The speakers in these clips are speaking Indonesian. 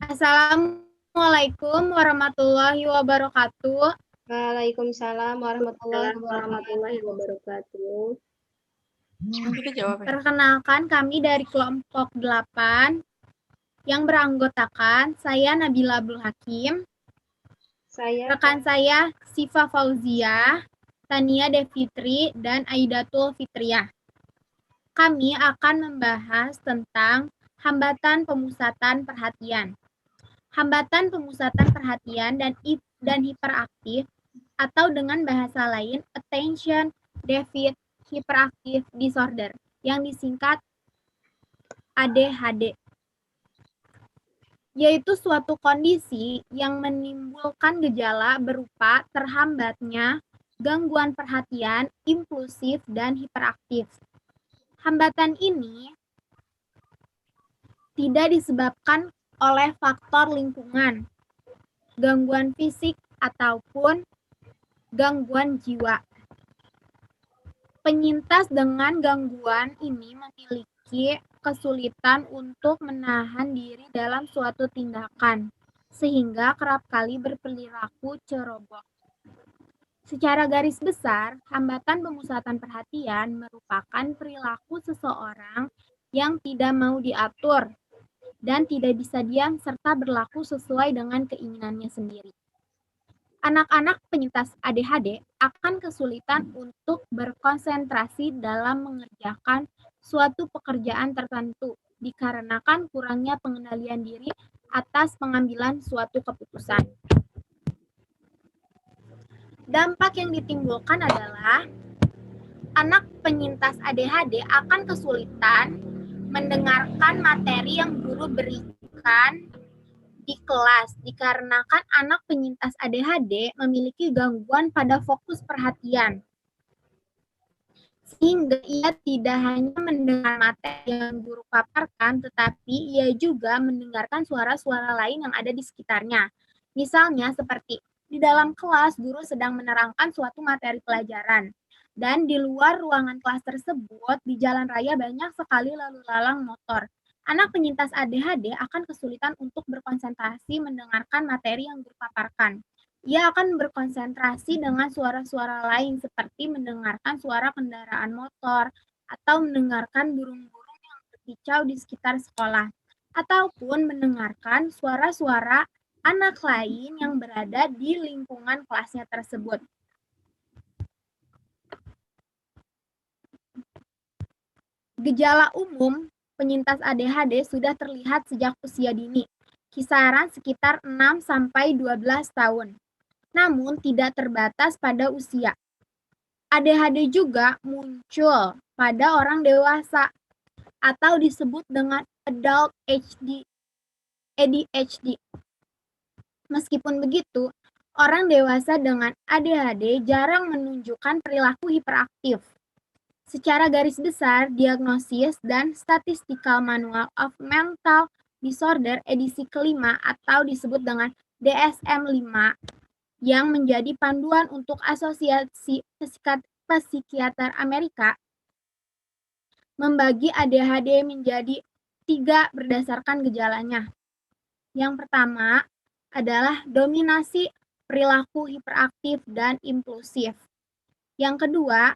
Assalamualaikum warahmatullahi wabarakatuh. Waalaikumsalam warahmatullahi warahmatullahi wabarakatuh. Kita jawab ya. Perkenalkan kami dari kelompok 8 yang beranggotakan saya Nabila Abdul Hakim, rekan saya Sifa Fauzia, Tania Devitri, dan Aidatul Fitriah. Kami akan membahas tentang hambatan pemusatan perhatian. Hambatan pemusatan perhatian dan hiperaktif atau dengan bahasa lain attention deficit hyperactive disorder yang disingkat ADHD, yaitu suatu kondisi yang menimbulkan gejala berupa terhambatnya gangguan perhatian, impulsif, dan hiperaktif. Hambatan ini tidak disebabkan oleh faktor lingkungan, gangguan fisik, ataupun gangguan jiwa. Penyintas dengan gangguan ini memiliki kesulitan untuk menahan diri dalam suatu tindakan, sehingga kerap kali berperilaku ceroboh. Secara garis besar, hambatan pemusatan perhatian merupakan perilaku seseorang yang tidak mau diatur dan tidak bisa diam serta berlaku sesuai dengan keinginannya sendiri. Anak-anak penyintas ADHD akan kesulitan untuk berkonsentrasi dalam mengerjakan suatu pekerjaan tertentu dikarenakan kurangnya pengendalian diri atas pengambilan suatu keputusan. Dampak yang ditimbulkan adalah anak penyintas ADHD akan kesulitan mendengarkan materi yang guru berikan di kelas dikarenakan anak penyintas ADHD memiliki gangguan pada fokus perhatian. Sehingga ia tidak hanya mendengar materi yang guru paparkan, tetapi ia juga mendengarkan suara-suara lain yang ada di sekitarnya. Misalnya seperti di dalam kelas guru sedang menerangkan suatu materi pelajaran. Dan di luar ruangan kelas tersebut, di jalan raya banyak sekali lalu lalang motor. Anak penyintas ADHD akan kesulitan untuk berkonsentrasi mendengarkan materi yang dipaparkan. Ia akan berkonsentrasi dengan suara-suara lain seperti mendengarkan suara kendaraan motor atau mendengarkan burung-burung yang berkicau di sekitar sekolah ataupun mendengarkan suara-suara anak lain yang berada di lingkungan kelasnya tersebut. Gejala umum penyintas ADHD sudah terlihat sejak usia dini, kisaran sekitar 6-12 tahun, namun tidak terbatas pada usia. ADHD juga muncul pada orang dewasa atau disebut dengan adult ADHD. Meskipun begitu, orang dewasa dengan ADHD jarang menunjukkan perilaku hiperaktif. Secara garis besar, diagnosis dan Statistical Manual of Mental Disorder edisi kelima atau disebut dengan DSM-5 yang menjadi panduan untuk Asosiasi Psikiater Amerika membagi ADHD menjadi 3 berdasarkan gejalanya. Yang pertama adalah dominasi perilaku hiperaktif dan impulsif. Yang kedua,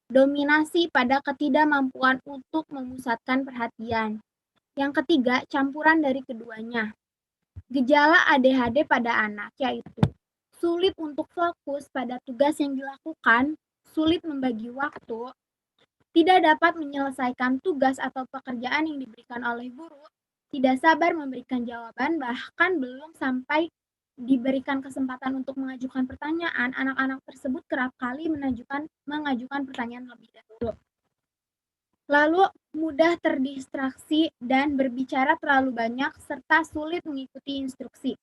dominasi pada ketidakmampuan untuk memusatkan perhatian. Yang ketiga, campuran dari keduanya. Gejala ADHD pada anak yaitu sulit untuk fokus pada tugas yang dilakukan, sulit membagi waktu, tidak dapat menyelesaikan tugas atau pekerjaan yang diberikan oleh guru, tidak sabar memberikan jawaban, bahkan belum sampai diberikan kesempatan untuk mengajukan pertanyaan, anak-anak tersebut kerap kali mengajukan pertanyaan lebih dahulu. Lalu mudah terdistraksi dan berbicara terlalu banyak serta sulit mengikuti instruksi.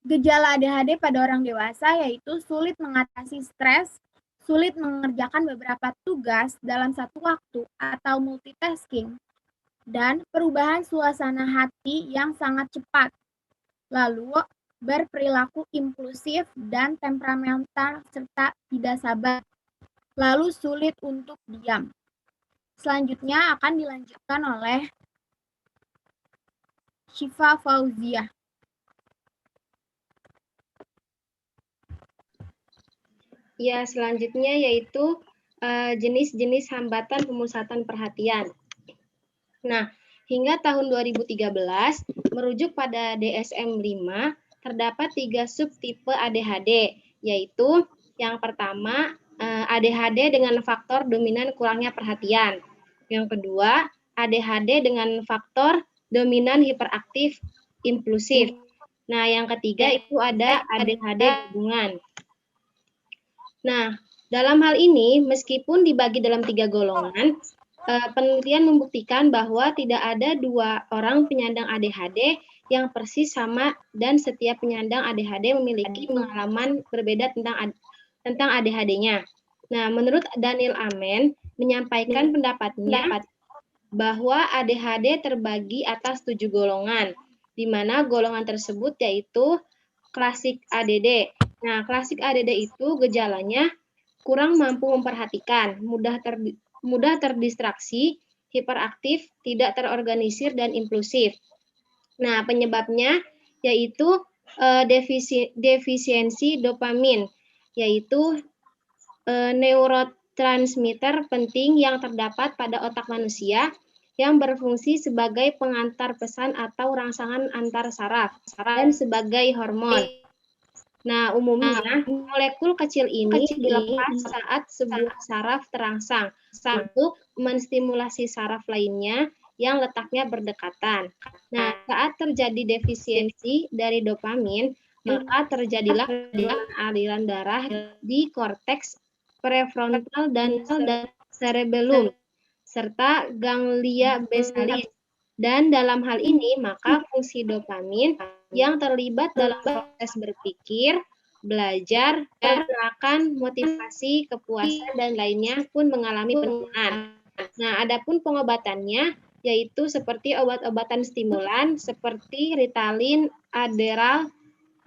Gejala ADHD pada orang dewasa yaitu sulit mengatasi stres, sulit mengerjakan beberapa tugas dalam satu waktu atau multitasking, dan perubahan suasana hati yang sangat cepat. Lalu berperilaku impulsif dan temperamental serta tidak sabar, lalu sulit untuk diam. Selanjutnya akan dilanjutkan oleh Syifa Fauziah. Ya, selanjutnya yaitu jenis-jenis hambatan pemusatan perhatian. Nah, hingga tahun 2013, merujuk pada DSM-5, terdapat 3 subtipe ADHD, yaitu yang pertama, ADHD dengan faktor dominan kurangnya perhatian. Yang kedua, ADHD dengan faktor dominan hiperaktif impulsif. Nah, yang ketiga itu ada ADHD gabungan. Nah, dalam hal ini, meskipun dibagi dalam 3 golongan, penelitian membuktikan bahwa tidak ada 2 orang penyandang ADHD yang persis sama dan setiap penyandang ADHD memiliki pengalaman berbeda tentang ADHD-nya. Nah, menurut Daniel Amen menyampaikan pendapatnya bahwa ADHD terbagi atas 7 golongan, di mana golongan tersebut yaitu klasik ADD. Nah, klasik ADD itu gejalanya kurang mampu memperhatikan, mudah terdistraksi, hiperaktif, tidak terorganisir, dan impulsif. Nah, penyebabnya yaitu defisiensi dopamin, yaitu neurotransmitter penting yang terdapat pada otak manusia yang berfungsi sebagai pengantar pesan atau rangsangan antar saraf dan sebagai hormon. Nah, umumnya molekul kecil ini dilepas saat sebuah saraf terangsang untuk menstimulasi saraf lainnya yang letaknya berdekatan. Nah, saat terjadi defisiensi dari dopamin, maka terjadilah aliran darah di korteks prefrontal dan cerebellum serta ganglia basalis. Dan dalam hal ini, maka fungsi dopamin yang terlibat dalam proses berpikir, belajar, pergerakan, motivasi, kepuasan, dan lainnya pun mengalami penurunan. Nah, adapun pengobatannya yaitu seperti obat-obatan stimulan seperti Ritalin, Adderall,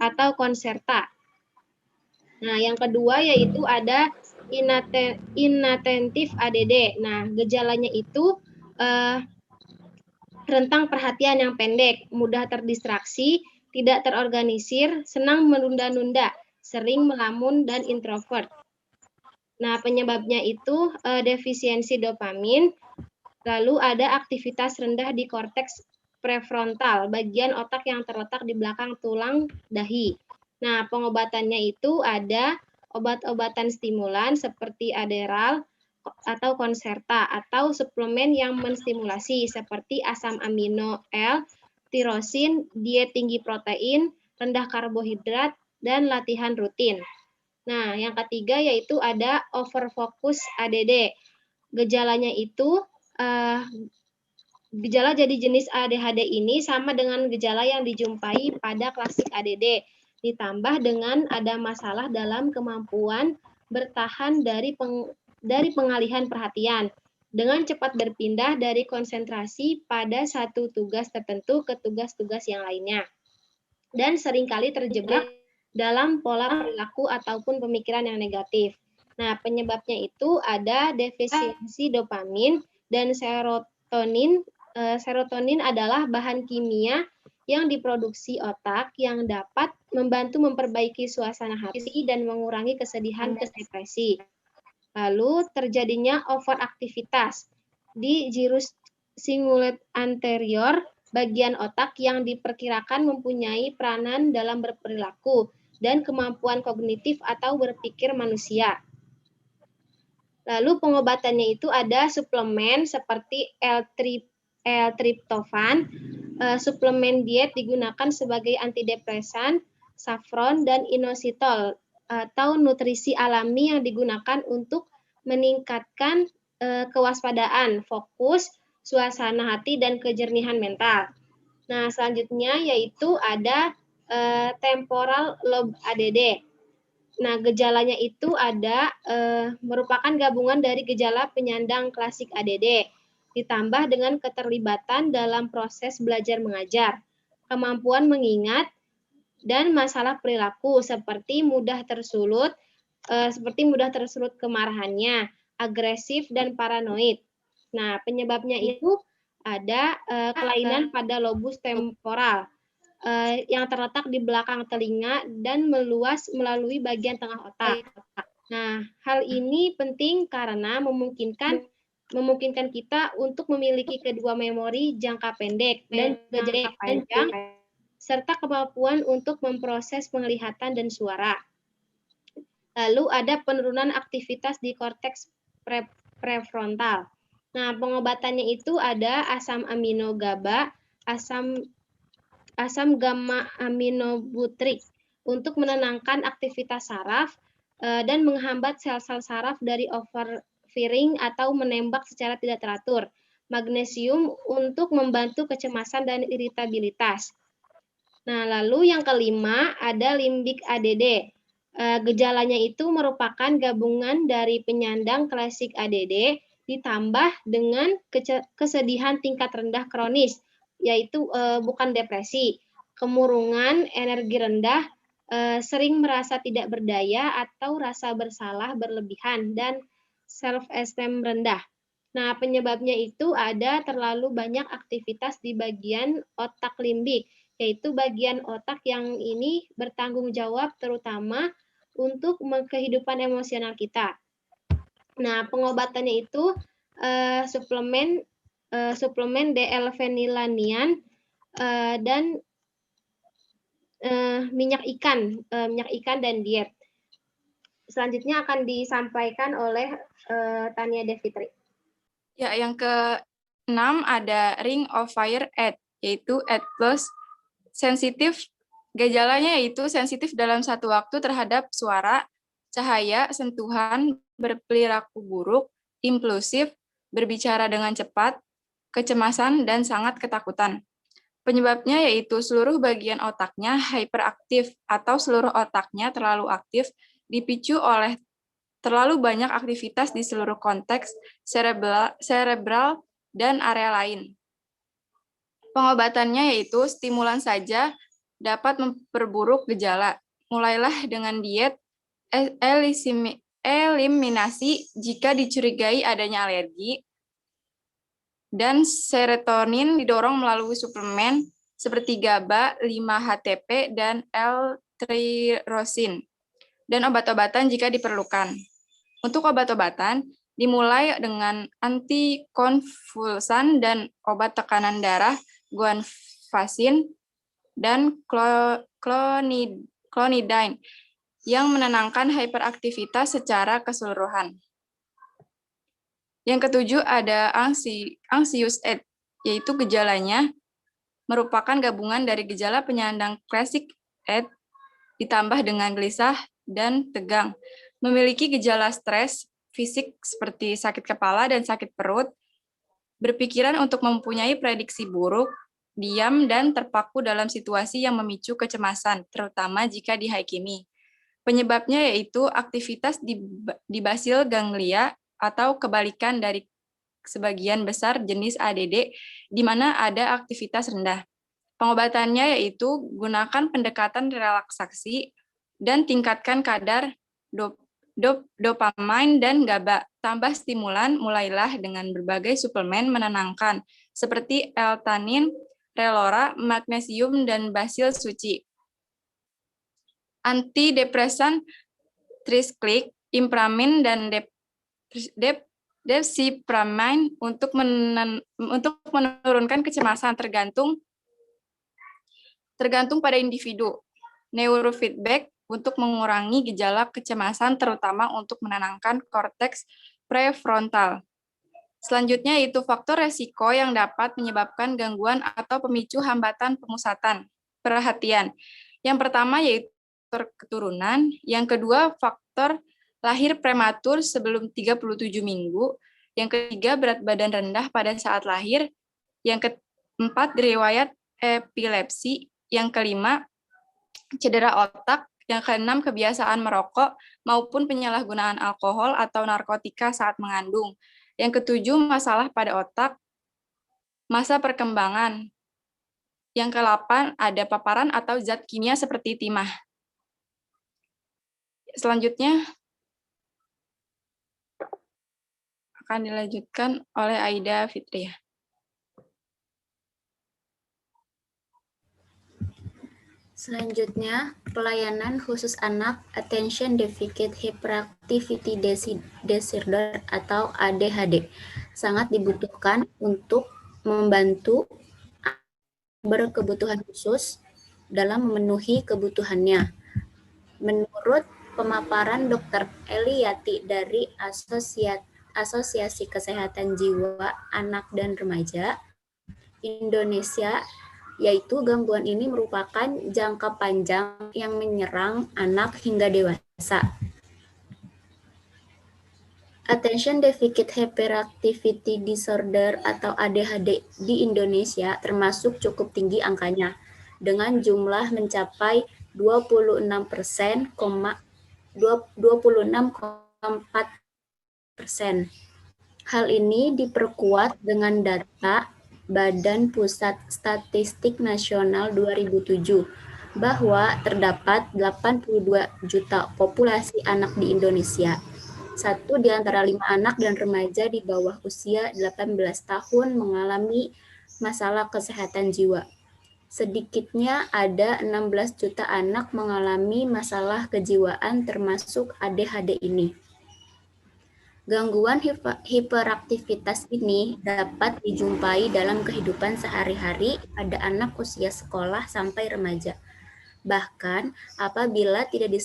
atau Concerta. Nah, yang kedua yaitu ada inattentif ADD. Nah, gejalanya itu rentang perhatian yang pendek, mudah terdistraksi, tidak terorganisir, senang menunda-nunda, sering melamun, dan introvert. Nah, penyebabnya itu defisiensi dopamin, lalu ada aktivitas rendah di korteks prefrontal, bagian otak yang terletak di belakang tulang dahi. Nah, pengobatannya itu ada obat-obatan stimulan seperti Adderall atau Concerta atau suplemen yang menstimulasi seperti asam amino L, tirosin, diet tinggi protein, rendah karbohidrat, dan latihan rutin. Nah, yang ketiga yaitu ada overfocus ADD. Gejalanya itu gejala jadi jenis ADHD ini sama dengan gejala yang dijumpai pada klasik ADD, ditambah dengan ada masalah dalam kemampuan bertahan dari pengalihan perhatian dengan cepat berpindah dari konsentrasi pada satu tugas tertentu ke tugas-tugas yang lainnya, dan seringkali terjebak dalam pola perilaku ataupun pemikiran yang negatif. Nah, penyebabnya itu ada defisiensi dopamin dan serotonin. Serotonin adalah bahan kimia yang diproduksi otak yang dapat membantu memperbaiki suasana hati dan mengurangi kesedihan dan depresi. Lalu terjadinya overaktivitas di gyrus cingulate anterior, bagian otak yang diperkirakan mempunyai peranan dalam berperilaku dan kemampuan kognitif atau berpikir manusia. Lalu pengobatannya itu ada suplemen seperti L-tryptophan, suplemen diet digunakan sebagai antidepresan, saffron, dan inositol atau nutrisi alami yang digunakan untuk meningkatkan kewaspadaan, fokus, suasana hati, dan kejernihan mental. Nah, selanjutnya yaitu ada temporal lobe ADD. Nah, gejalanya itu ada merupakan gabungan dari gejala penyandang klasik ADD, ditambah dengan keterlibatan dalam proses belajar mengajar, kemampuan mengingat, dan masalah perilaku seperti mudah tersulut kemarahannya, agresif, dan paranoid. Nah, penyebabnya itu ada kelainan pada lobus temporal yang terletak di belakang telinga dan meluas melalui bagian tengah otak. Nah, hal ini penting karena memungkinkan kita untuk memiliki kedua memori jangka pendek dan juga jangka panjang, serta kemampuan untuk memproses penglihatan dan suara. Lalu ada penurunan aktivitas di korteks prefrontal. Nah, pengobatannya itu ada asam amino GABA, asam gamma aminobutrik untuk menenangkan aktivitas saraf dan menghambat sel-sel saraf dari overfiring atau menembak secara tidak teratur. Magnesium untuk membantu kecemasan dan iritabilitas. Nah, lalu yang kelima ada limbik ADD. Gejalanya itu merupakan gabungan dari penyandang klasik ADD ditambah dengan kesedihan tingkat rendah kronis, yaitu bukan depresi, kemurungan, energi rendah, sering merasa tidak berdaya atau rasa bersalah berlebihan, dan self-esteem rendah. Nah, penyebabnya itu ada terlalu banyak aktivitas di bagian otak limbik, yaitu bagian otak yang ini bertanggung jawab terutama untuk kehidupan emosional kita. Nah, pengobatannya itu suplemen D-L-phenylanian dan minyak ikan dan diet. Selanjutnya akan disampaikan oleh Tania Devitri. Ya, yang ke-6 ada Ring of Fire AD, yaitu AD plus sensitif. Gejalanya yaitu sensitif dalam satu waktu terhadap suara, cahaya, sentuhan, berperilaku buruk, impulsif, berbicara dengan cepat, kecemasan, dan sangat ketakutan. Penyebabnya yaitu seluruh bagian otaknya hyperaktif atau seluruh otaknya terlalu aktif dipicu oleh terlalu banyak aktivitas di seluruh konteks cerebral dan area lain. Pengobatannya yaitu stimulan saja dapat memperburuk gejala. Mulailah dengan diet eliminasi jika dicurigai adanya alergi, dan serotonin didorong melalui suplemen seperti GABA, 5-HTP, dan L-tyrosin, dan obat-obatan jika diperlukan. Untuk obat-obatan, dimulai dengan antikonvulsan dan obat tekanan darah, guanfacin, dan clonidine, yang menenangkan hiperaktivitas secara keseluruhan. Yang ketujuh ada anxious AD, yaitu gejalanya merupakan gabungan dari gejala penyandang classic AD ditambah dengan gelisah dan tegang. Memiliki gejala stres fisik seperti sakit kepala dan sakit perut, berpikiran untuk mempunyai prediksi buruk, diam dan terpaku dalam situasi yang memicu kecemasan, terutama jika dihakimi. Penyebabnya yaitu aktivitas di basil ganglia atau kebalikan dari sebagian besar jenis ADD di mana ada aktivitas rendah. Pengobatannya yaitu gunakan pendekatan relaksasi dan tingkatkan kadar dopamin dan GABA. Tambah stimulan, mulailah dengan berbagai suplemen menenangkan seperti L-tanin, relora, magnesium, dan basil suci. Antidepresan trisaklik, impramin, dan depsipramine untuk menurunkan kecemasan tergantung pada individu. Neurofeedback untuk mengurangi gejala kecemasan, terutama untuk menenangkan korteks prefrontal. Selanjutnya yaitu faktor resiko yang dapat menyebabkan gangguan atau pemicu hambatan pemusatan perhatian. Yang pertama yaitu faktor keturunan, yang kedua faktor lahir prematur sebelum 37 minggu, yang ketiga berat badan rendah pada saat lahir, yang keempat riwayat epilepsi, yang kelima cedera otak, yang keenam kebiasaan merokok maupun penyalahgunaan alkohol atau narkotika saat mengandung, yang ketujuh masalah pada otak, masa perkembangan, yang ke-8 ada paparan atau zat kimia seperti timah. Selanjutnya akan dilanjutkan oleh Aida Fitria. Selanjutnya, pelayanan khusus anak Attention Deficit Hyperactivity Disorder atau ADHD sangat dibutuhkan untuk membantu berkebutuhan khusus dalam memenuhi kebutuhannya. Menurut pemaparan Dr. Eliati dari Asosiasi Kesehatan Jiwa Anak dan Remaja Indonesia, yaitu gangguan ini merupakan jangka panjang yang menyerang anak hingga dewasa. Attention Deficit Hyperactivity Disorder atau ADHD di Indonesia termasuk cukup tinggi angkanya, dengan jumlah mencapai 26,4%. Hal ini diperkuat dengan data Badan Pusat Statistik Nasional 2007 bahwa terdapat 82 juta populasi anak di Indonesia. 1 di antara 5 anak dan remaja di bawah usia 18 tahun mengalami masalah kesehatan jiwa. Sedikitnya ada 16 juta anak mengalami masalah kejiwaan termasuk ADHD ini. Gangguan hiperaktivitas ini dapat dijumpai dalam kehidupan sehari-hari pada anak usia sekolah sampai remaja. Bahkan apabila tidak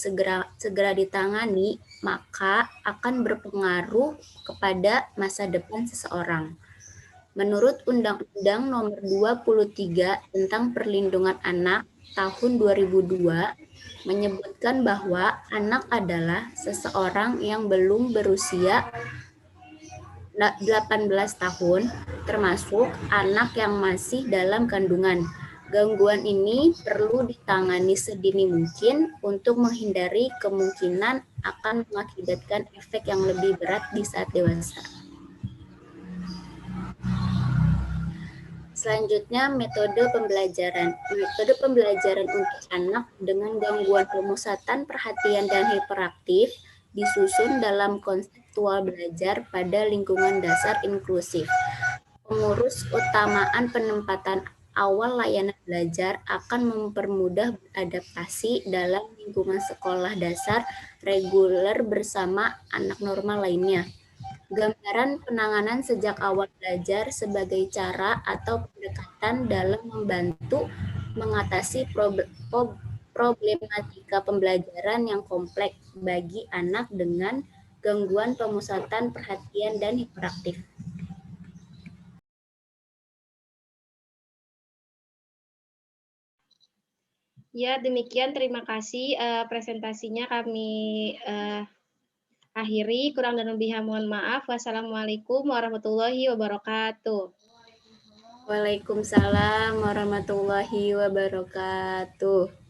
segera ditangani, maka akan berpengaruh kepada masa depan seseorang. Menurut Undang-Undang Nomor 23 tentang Perlindungan Anak tahun 2002, menyebutkan bahwa anak adalah seseorang yang belum berusia 18 tahun, termasuk anak yang masih dalam kandungan. Gangguan ini perlu ditangani sedini mungkin untuk menghindari kemungkinan akan mengakibatkan efek yang lebih berat di saat dewasa. Selanjutnya, metode pembelajaran. Metode pembelajaran untuk anak dengan gangguan pemusatan perhatian dan hiperaktif disusun dalam konseptual belajar pada lingkungan dasar inklusif. Pengurus utamaan penempatan awal layanan belajar akan mempermudah beradaptasi dalam lingkungan sekolah dasar reguler bersama anak normal lainnya. Gambaran penanganan sejak awal belajar sebagai cara atau pendekatan dalam membantu mengatasi problematika pembelajaran yang kompleks bagi anak dengan gangguan pemusatan perhatian dan hiperaktif. Ya, demikian. Terima kasih presentasinya kami akhiri. Kurang dan lebihnya mohon maaf. Wassalamualaikum warahmatullahi wabarakatuh. Waalaikumsalam warahmatullahi wabarakatuh.